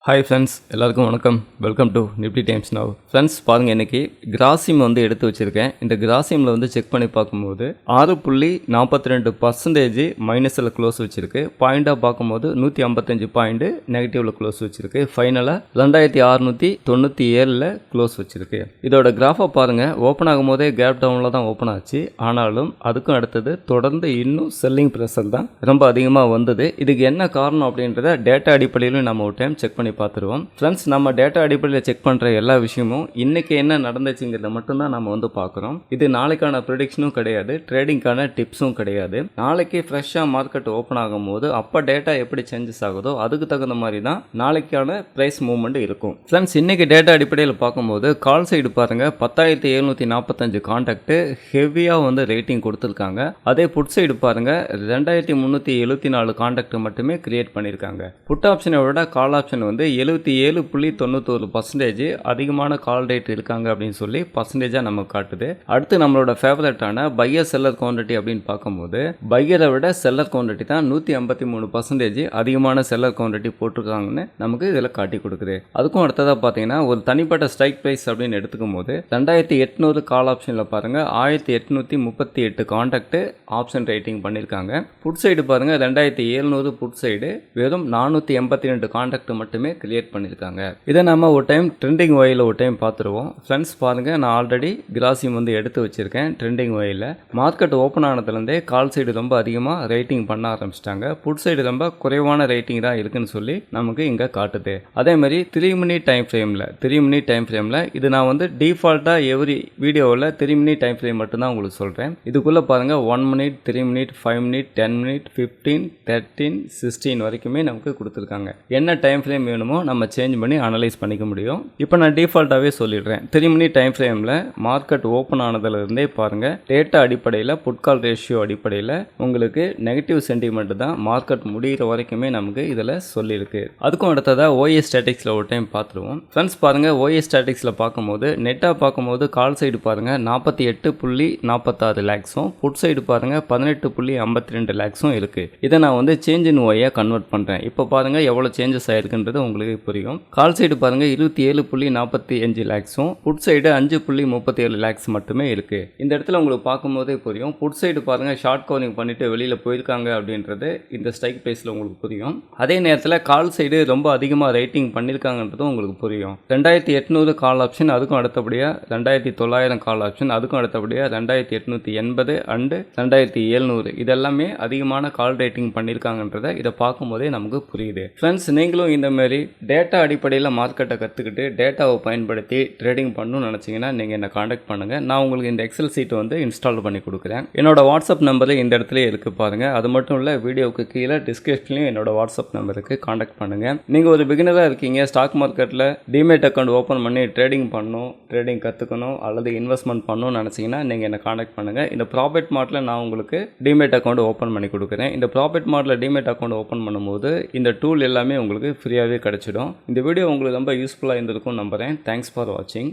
Hi friends, எல்லாருக்கும் வணக்கம். Welcome to Nifty times now. Friends பாருங்கள், இன்றைக்கி கிராசிம் எடுத்து வச்சுருக்கேன். இந்த கிராசிமில் செக் பண்ணி பார்க்கும்போது 6.42% மைனஸில் க்ளோஸ் வச்சுருக்கு. பாயிண்டாக பார்க்கும்போது 155 பாயிண்ட்டு நெகட்டிவில் க்ளோஸ் வச்சுருக்கு. ஃபைனலாக 2697 க்ளோஸ் வச்சுருக்கு. இதோட கிராஃபை பாருங்கள், ஓப்பன் ஆகும் போதே கேப் டவுனில் தான் ஓப்பன் ஆச்சு. ஆனாலும் அதுக்கும் அடுத்தது தொடர்ந்து இன்னும் செல்லிங் ப்ரெஷர் தான் ரொம்ப அதிகமாக வந்தது. இதுக்கு என்ன காரணம் அப்படின்றத டேட்டா அடிப்படையிலும் நம்ம ஒரு டைம் செக் பண்ணி பார்த்துருவோம். ஃப்ரெண்ட்ஸ், நம்ம டேட்டா அடிப்படையில் செக் பண்ணுற எல்லா விஷயமும் இன்னைக்கு என்ன நடந்துச்சுங்கிறத மட்டும்தான் நம்ம பார்க்குறோம். இது நாளைக்கான ப்ரெடிக்ஷனும் கிடையாது, ட்ரேடிங்கான டிப்ஸும் கிடையாது. நாளைக்கு ஃப்ரெஷ்ஷாக மார்க்கெட் ஓப்பன் ஆகும் போது அப்போ டேட்டா எப்படி சேஞ்சஸ் ஆகுதோ அதுக்கு தகுந்த மாதிரி தான் நாளைக்கான ப்ரைஸ் மூவ்மெண்ட் இருக்கும். ஃப்ரெண்ட்ஸ், இன்னைக்கு டேட்டா அடிப்படையில் பார்க்கும்போது கால் சைடு பாருங்க 10,745 கான்டாக்ட் ஹெவியாக ரேட்டிங் கொடுத்துருக்காங்க. அதே புட் சைடு பாருங்க 2,374 கான்டாக்ட் மட்டுமே கிரியேட் பண்ணியிருக்காங்க. புட் ஆப்ஷனை விட கால் ஆப்ஷன் 77.91% அதிகமான கால் ரேட் இருக்காங்க அப்படின்னு சொல்லி பர்சன்டேஜாக நமக்கு காட்டுது. அடுத்து நம்மளோட ஃபேவரட்டான பையர் செல்லர் குவான்டிட்டி அப்படின்னு பார்க்கும்போது பையரை விட செல்லர் குவான்டிட்டி தான் 153% அதிகமான செல்லர் குவான்டிட்டி போட்டிருக்காங்கன்னு நமக்கு இதில் காட்டி கொடுக்குது. அதுக்கும் அடுத்ததாக பார்த்தீங்கன்னா ஒரு தனிப்பட்ட ஸ்ட்ரைக் ப்ரைஸ் அப்படின்னு எடுத்துக்கும் போது 2,800 கால் ஆப்ஷனில் பாருங்க 1,838 கான்டாக்ட் ஆப்ஷன் ரேட்டிங் பண்ணியிருக்காங்க. புட் சைடு பாருங்க 2,700 புட் சைடு வெறும் 482 கான்டாக்ட் மட்டுமே கிரியேட் பண்ணியிருக்காங்க. இதை நம்ம ஒரு டைம் ட்ரெண்டிங் ஒயில் ஒரு டைம் பார்த்துருவோம். ஃப்ரெண்ட்ஸ் பாருங்க, நான் ஆல்ரெடி கிராசிம் எடுத்து வச்சிருக்கேன். ட்ரெண்டிங் ஒயில் மார்க்கெட் ஓப்பன் ஆனதுலேருந்தே கால் சைடு ரொம்ப அதிகமாக ரேட்டிங் பண்ண ஆரம்பிச்சிட்டாங்க. புட் சைடு ரொம்ப குறைவான ரேட்டிங் தான் இருக்குன்னு சொல்லி நமக்கு இங்கே காட்டுது. அதே மாதிரி 3 மினிட் டைம் ஃப்ரேமில் இது நான் டிஃபால்ட்டாக எவ்ரி வீடியோவில் 3 மினிட் டைம் ஃப்ரேம் மட்டும்தான் உங்களுக்கு சொல்கிறேன். இதுக்குள்ளே பாருங்கள் 1 மினிட், 3 மினிட், 5 மினிட், 10 மினிட், 15, 13, 16 வரைக்குமே நமக்கு கொடுத்துருக்காங்க. என்ன டைம் ஃப்ரேம் வேணுமோ நம்ம சேஞ்ச் பண்ணி அனலைஸ் பண்ணிக்க முடியும். இப்போ நான் டிஃபால்ட்டாகவே சொல்லிடுறேன். 3 மினிட் டைம் ஃப்ரேமில் மார்க்கெட் ஓப்பன் ஆனதுலேருந்தே பாருங்கள் டேட்டா அடிப்படையில் புட்கால் ரேஷியோ அடிப்படையில் உங்களுக்கு நெகட்டிவ் சென்டிமெண்ட் தான் மார்க்கெட் முடிகிற வரைக்குமே நமக்கு இதில் சொல்லியிருக்கு. அதுக்கும் அடுத்ததாக ஓஎஸ் ஸ்டாட்டிக்ஸில் ஒரு டைம் பார்த்துருவோம். ஃப்ரெண்ட்ஸ் பாருங்கள், ஓஎஸ் ஸ்டாட்டிக்ஸில் பார்க்கும்போது நெட்டாக பார்க்கும்போது கால் சைடு பாருங்கள் 48.46 லேக்ஸும் புட் சைடு பாருங்கள் 18.52 லேக்ஸும் இருக்குது. இதை நான் சேஞ்ச் இன் ஓயை கன்வெர்ட் பண்ணுறேன். இப்போ பாருங்கள் எவ்வளோ சேஞ்சஸ் ஆயிருக்குன்றது உங்களுக்கு புரியும். கால் சைடு பாருங்க 27.45 லேக்ஸும் புட் சைடு 5.37 லேக்ஸ் மட்டுமே இருக்கு. இந்த இடத்துல உங்களுக்கு பார்க்கும்போதே புரியும். புட் சைடு பாருங்க ஷார்ட் கவரிங் பண்ணிட்டு வெளியில போயிருக்காங்க அப்படின்றது இந்த ஸ்ட்ரைக் பிரைஸ்ல உங்களுக்கு புரியும். அதே நேரத்தில் கால் சைடு ரொம்ப அதிகமாக ரேட்டிங் பண்ணியிருக்காங்கன்றதும் உங்களுக்கு புரியும். 2,800 கால் ஆப்ஷன், அதுக்கும் அடுத்தபடியாக 2,900 கால் ஆப்ஷன், அதுக்கும் அடுத்தபடியாக 2,880 அண்டு 2,700 இதெல்லாமே அதிகமான கால் ரேட்டிங் பண்ணியிருக்காங்கன்றதை இதை பார்க்கும்போதே நமக்கு புரியுது. ஃப்ரெண்ட்ஸ், நீங்களும் இந்த மாதிரி டேட்டா அடிப்படையில் மார்க்கெட்டை கற்றுக்கிட்டு டேட்டாவை பயன்படுத்தி ட்ரேடிங் பண்ணணும்னு நினச்சிங்கன்னா நீங்கள் என்னை காண்டாக்ட் பண்ணுங்கள். நான் உங்களுக்கு இந்த எக்ஸல் சீட் இன்ஸ்டால் பண்ணி கொடுக்குறேன். என்னோட வாட்ஸ்அப் நம்பரு இந்த இடத்துல இருக்குது பாருங்கள். அது மட்டும் இல்லை, வீடியோவுக்கு கீழே டிஸ்கிரிப்ஷன்லையும் என்னோட வாட்ஸ்அப் நம்பருக்கு காண்டாக்ட் பண்ணுங்கள். நீங்கள் ஒரு பிகினராக இருக்கீங்க, ஸ்டாக் மார்க்கெட்டில் டிமேட் அக்கௌண்ட் ஓப்பன் பண்ணி ட்ரேடிங் கற்றுக்கணும் அல்லது இன்வெஸ்ட்மெண்ட் பண்ணணும்னு நினச்சிங்கன்னா நீங்கள் என்னை காண்டாக்ட் பண்ணுங்கள். இந்த ப்ராஃபிட் மார்ட்டில் நான் உங்களுக்கு டிமேட் அக்கௌண்ட் ஓப்பன் பண்ணி கொடுக்குறேன். இந்த ப்ராஃபிட் மார்ட்டில் டிமேட் அக்கௌண்ட் ஓப்பன் பண்ணும்போது இந்த டூல் எல்லாமே உங்களுக்கு ஃப்ரீயாகவே கிடைச்சிடும். இந்த வீடியோ உங்களுக்கு ரொம்ப யூஸ்ஃபுல்லாக இருந்திருக்கும் நம்புகிறேன். தேங்க்ஸ் ஃபார் வாட்சிங்.